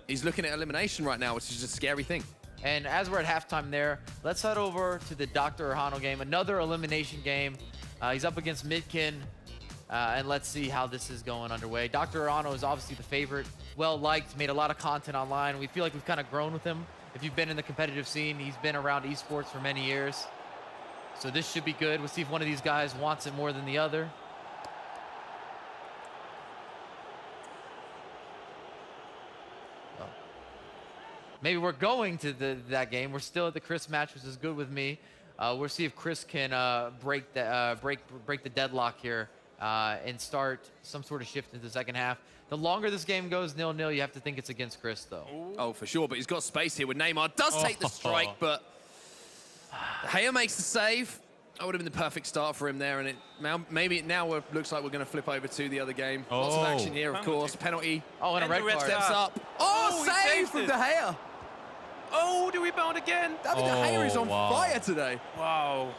he's looking at elimination right now, which is a scary thing. And as we're at halftime there, let's head over to the DrErhano game, another elimination game. He's up against Mitkin, and let's see how this is going underway. DrErhano is obviously the favorite, well-liked, made a lot of content online. We feel like we've kind of grown with him. If you've been in the competitive scene, he's been around esports for many years. So this should be good. We'll see if one of these guys wants it more than the other. Maybe we're going to that game. We're still at the Chris match, which is good with me. We'll see if Chris can break the deadlock here and start some sort of shift into the second half. The longer this game goes 0-0, you have to think it's against Chris, though. Oh, for sure, but he's got space here with Neymar. Does take the strike, but Haya makes the save. That would have been the perfect start for him there, and maybe it now looks like we're going to flip over to the other game. Lots of action here, of course. Penalty. Oh, and a red card. Steps up. Oh, save from De Gea. Oh, the rebound again. David De Gea is on fire today. Wow.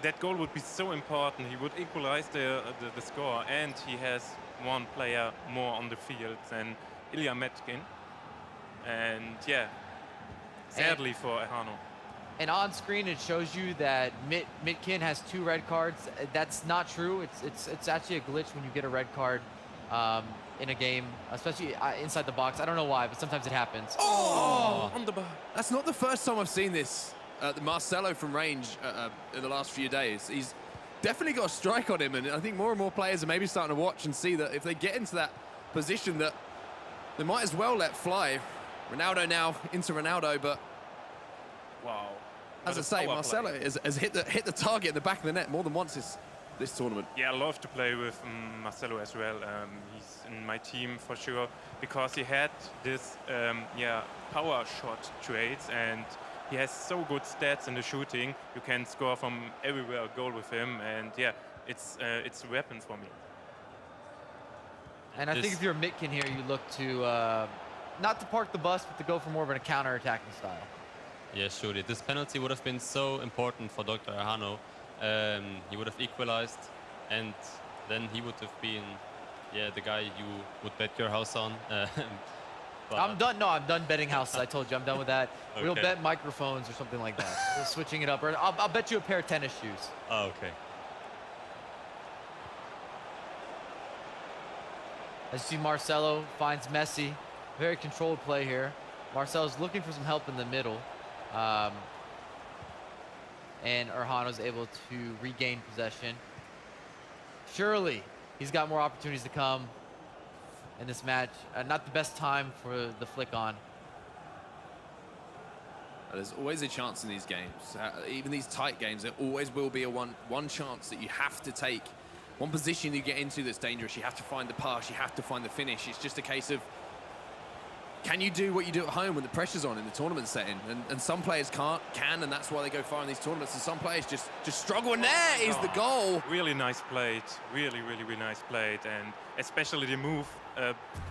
That goal would be so important. He would equalize the score, and he has one player more on the field than IlyaMitkin. And yeah, sadly for FErhano. And on screen, it shows you that Mitkin has 2 red cards. That's not true. It's actually a glitch when you get a red card in a game, especially inside the box. I don't know why, but sometimes it happens. Oh, on the bar. That's not the first time I've seen this. The Marcelo from range in the last few days. He's definitely got a strike on him, and I think more and more players are maybe starting to watch and see that if they get into that position that they might as well let fly. Ronaldo now into Ronaldo, but wow. As I say, Marcelo has hit the target in the back of the net more than once this tournament. Yeah, I love to play with Marcelo as well. He's in my team for sure because he had this power shot traits, and he has so good stats in the shooting. You can score from everywhere a goal with him, and yeah, it's a weapon for me. And I think if you're Mitkin here, you look to not to park the bus, but to go for more of a counter-attacking style. Yeah, surely. This penalty would have been so important for DrErhano. He would have equalized, and then he would have been, the guy you would bet your house on. I'm done. No, I'm done betting houses. I told you, I'm done with that. Okay. We'll bet microphones or something like that. We're switching it up. Or I'll bet you a pair of tennis shoes. Oh, okay. As you see, Marcelo finds Messi. Very controlled play here. Marcelo's looking for some help in the middle. And FErhano's able to regain possession. Surely, he's got more opportunities to come in this match. Not the best time for the flick on. There's always a chance in these games. Even these tight games, there always will be a one chance that you have to take. One position you get into that's dangerous. You have to find the pass. You have to find the finish. It's just a case of, can you do what you do at home when the pressure's on in the tournament setting? And some players can, and that's why they go far in these tournaments. And some players just struggle, and there is the goal. Really nice played, really nice played, and especially the move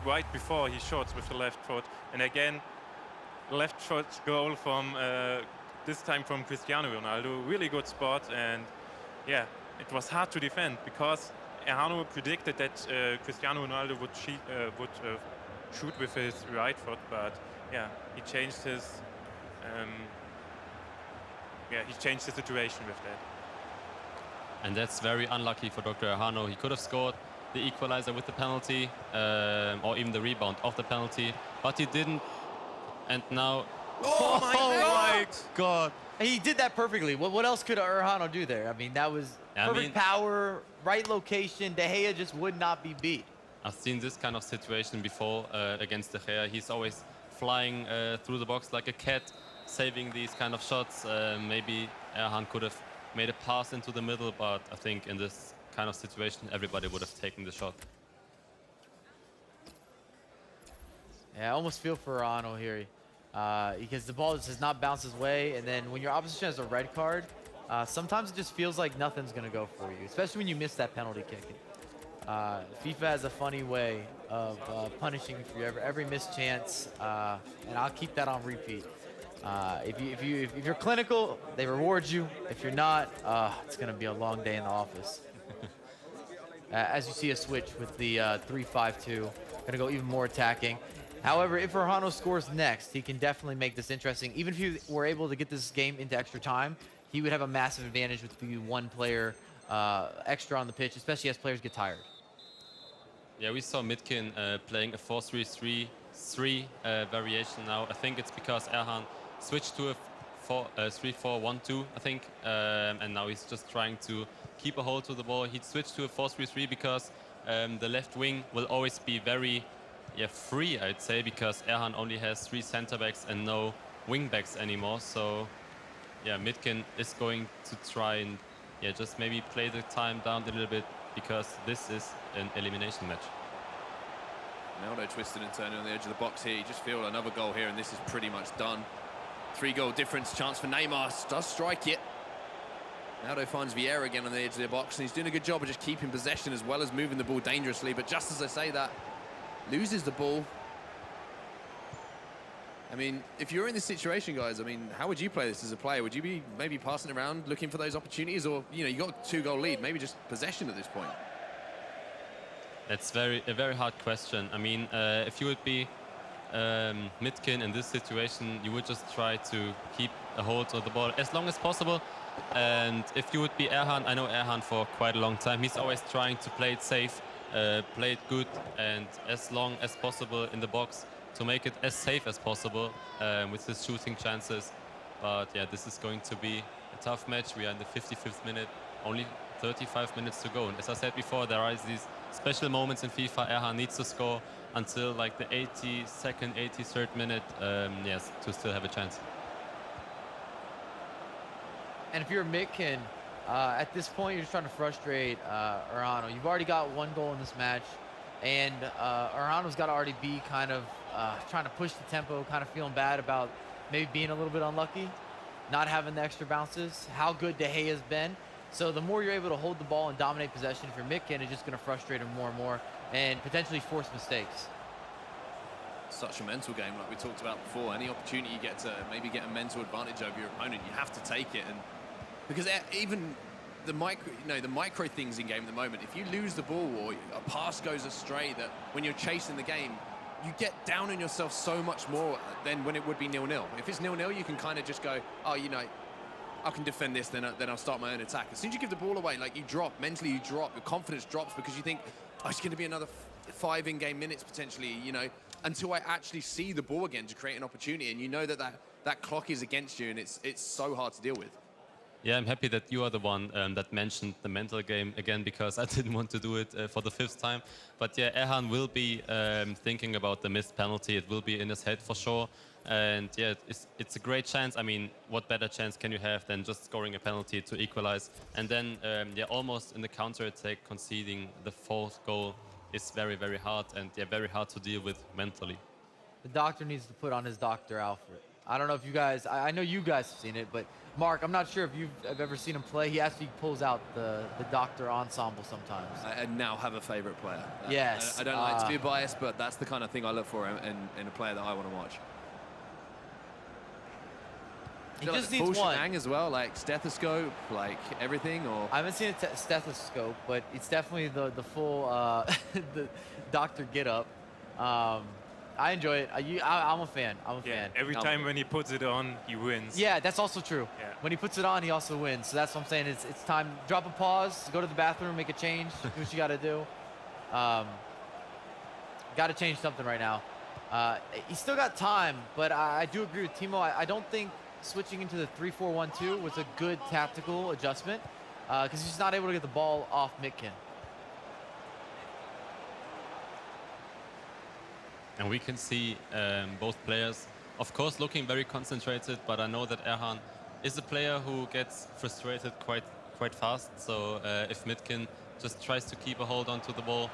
right before he shots with the left foot. And again, left foot goal from, this time from Cristiano Ronaldo. Really good spot, and yeah, it was hard to defend because FErhano predicted that Cristiano Ronaldo would shoot with his right foot, but yeah, he changed his the situation with that. And that's very unlucky for DrErhano. He could have scored the equalizer with the penalty, or even the rebound of the penalty, but he didn't. And now, oh my God! He did that perfectly. What else could FErhano do there? I mean, that was perfect power, right location. De Gea just would not be beat. I've seen this kind of situation before against De Gea. He's always flying through the box like a cat, saving these kind of shots. Maybe FErhano could have made a pass into the middle, but I think in this kind of situation, everybody would have taken the shot. Yeah, I almost feel for FErhano here because the ball just does not bounce his way, and then when your opposition has a red card, sometimes it just feels like nothing's going to go for you, especially when you miss that penalty kick. FIFA has a funny way of punishing you for every missed chance, and I'll keep that on repeat. If you're clinical, they reward you. If you're not, it's going to be a long day in the office. As you see a switch with the 3-5-2, going to go even more attacking. However, if FErhano scores next, he can definitely make this interesting. Even if he were able to get this game into extra time, he would have a massive advantage with maybe one player extra on the pitch, especially as players get tired. Yeah, we saw Mitkin playing a 4-3-3 variation now. I think it's because ErhAn switched to a 3-4-1-2, I think, and now he's just trying to keep a hold to the ball. He switched to a 4-3-3 because the left wing will always be very free, I'd say, because ErhAn only has 3 center backs and no wing backs anymore. So yeah, Mitkin is going to try and just maybe play the time down a little bit, because this is an elimination match. Ronaldo twisted and turning on the edge of the box here. You just feel another goal here, and this is pretty much done. 3-goal difference, chance for Neymar, does strike it. Ronaldo finds Vieira again on the edge of the box, and he's doing a good job of just keeping possession as well as moving the ball dangerously. But just as I say that, loses the ball. I mean, if you're in this situation, guys, I mean, how would you play this as a player? Would you be maybe passing around, looking for those opportunities? Or, you know, you got a 2-goal lead, maybe just possession at this point? That's a very hard question. I mean, if you would be Mitkin in this situation, you would just try to keep a hold of the ball as long as possible. And if you would be ErhAn, I know ErhAn for quite a long time, he's always trying to play it safe, play it good, and as long as possible in the box, to make it as safe as possible with his shooting chances. But yeah, this is going to be a tough match. We are in the 55th minute, only 35 minutes to go. And as I said before, there are these special moments in FIFA. ErhAn needs to score until like the 82nd, 83rd minute, yes, to still have a chance. And if you're Mitkin, at this point, you're just trying to frustrate FErhano. You've already got 1 goal in this match, and FErhano's got to already be kind of trying to push the tempo, kind of feeling bad about maybe being a little bit unlucky, not having the extra bounces, how good De Gea has been. So the more you're able to hold the ball and dominate possession, if you're Mitkin, it's just going to frustrate him more and more and potentially force mistakes. Such a mental game, like we talked about before. Any opportunity you get to maybe get a mental advantage over your opponent, you have to take it. And because even the micro things in game at the moment, if you lose the ball or a pass goes astray, that when you're chasing the game, you get down on yourself so much more than when it would be 0-0. If it's 0-0, you can kind of just go, oh, you know, I can defend this, then I'll start my own attack. As soon as you give the ball away, like, you drop, mentally you drop, your confidence drops, because you think, oh, it's going to be another 5 in-game minutes potentially, you know, until I actually see the ball again to create an opportunity. And you know that clock is against you, and it's so hard to deal with. Yeah, I'm happy that you are the one that mentioned the mental game again, because I didn't want to do it for the 5th time. But yeah, ErhAn will be thinking about the missed penalty. It will be in his head for sure. And yeah, it's a great chance. I mean, what better chance can you have than just scoring a penalty to equalize? And then, yeah, almost in the counter-attack, conceding the 4th goal is very, very hard, and yeah, very hard to deal with mentally. The doctor needs to put on his Dr. outfit. I don't know if you guys, I know you guys have seen it, but Mark, I'm not sure if you've ever seen him play. He actually pulls out the Doctor ensemble sometimes. I now have a favorite player. Yes. I don't like to be biased, but that's the kind of thing I look for in a player that I want to watch. He just like needs full one. shebang as well, like stethoscope, like everything, or I haven't seen a stethoscope, but it's definitely the full the Doctor get up. I enjoy it. I'm a fan. I'm a fan. Every time when he puts it on, he wins. Yeah, that's also true. Yeah. When he puts it on, he also wins. So that's what I'm saying. It's time. Drop a pause. Go to the bathroom. Make a change. Do what you got to do. Got to change something right now. He's still got time, but I do agree with Timo. I don't think switching into the 3-4-1-2 was a good tactical adjustment because he's just not able to get the ball off Mitkin. And we can see both players, of course, looking very concentrated, but I know that ErhAn is a player who gets frustrated quite fast. So if Mitkin just tries to keep a hold onto the ball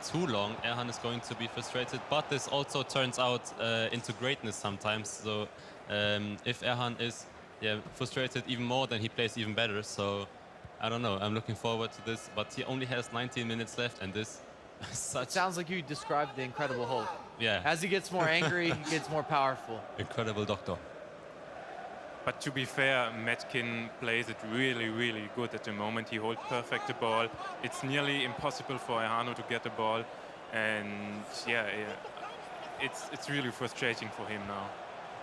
too long, ErhAn is going to be frustrated. But this also turns out into greatness sometimes. So if ErhAn is frustrated even more, then he plays even better. So I don't know. I'm looking forward to this. But he only has 19 minutes left, and this. It sounds like you described the Incredible Hulk. Yeah. As he gets more angry, he gets more powerful. Incredible doctor. But to be fair, Mitkin plays it really, really good at the moment. He holds perfect the ball. It's nearly impossible for FErhano to get the ball. And yeah, it's really frustrating for him now.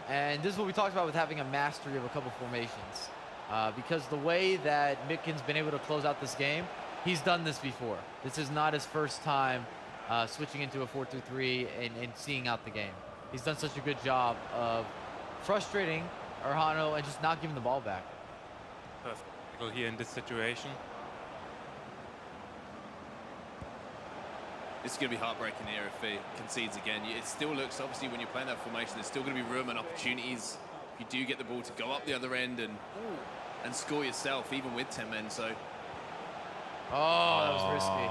And this is what we talked about with having a mastery of a couple formations. Because the way that Mitkin's been able to close out this game, he's done this before. This is not his first time switching into a 4-2-3 and seeing out the game. He's done such a good job of frustrating ErHano and just not giving the ball back. Perfect tackle here in this situation. It's going to be heartbreaking here if he concedes again. It still looks, obviously, when you're playing that formation, there's still going to be room and opportunities if you do get the ball to go up the other end and score yourself, even with 10 men. So, oh, that was risky.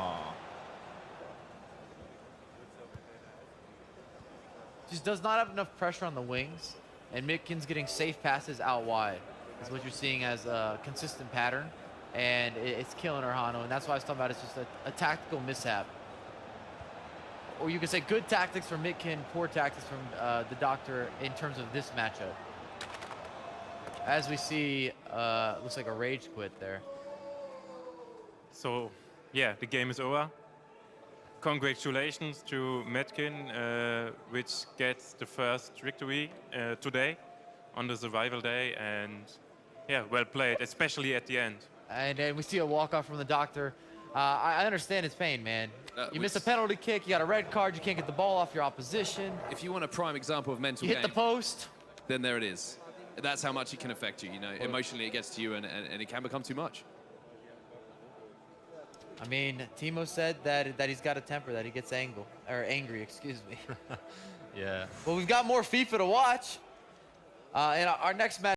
Just does not have enough pressure on the wings, and Mitkin's getting safe passes out wide. Is what you're seeing as a consistent pattern, and it's killing ErHano, and that's why I was talking about it's just a tactical mishap. Or you could say good tactics from Mitkin, poor tactics from the Doctor in terms of this matchup. As we see, looks like a rage quit there. So, yeah, the game is over. Congratulations to Mitkin, which gets the first victory today on the survival day, and yeah, well played, especially at the end. And then we see a walk-off from the Doctor. I understand his pain, man. You miss a penalty kick, you got a red card, you can't get the ball off your opposition. if you want a prime example of mental You game, hit the post. then there it is. That's how much it can affect you. You know, emotionally it gets to you, and it can become too much. I mean, Timo said that he's got a temper, that he gets angry, excuse me. Yeah. Well, we've got more FIFA to watch. And our next match.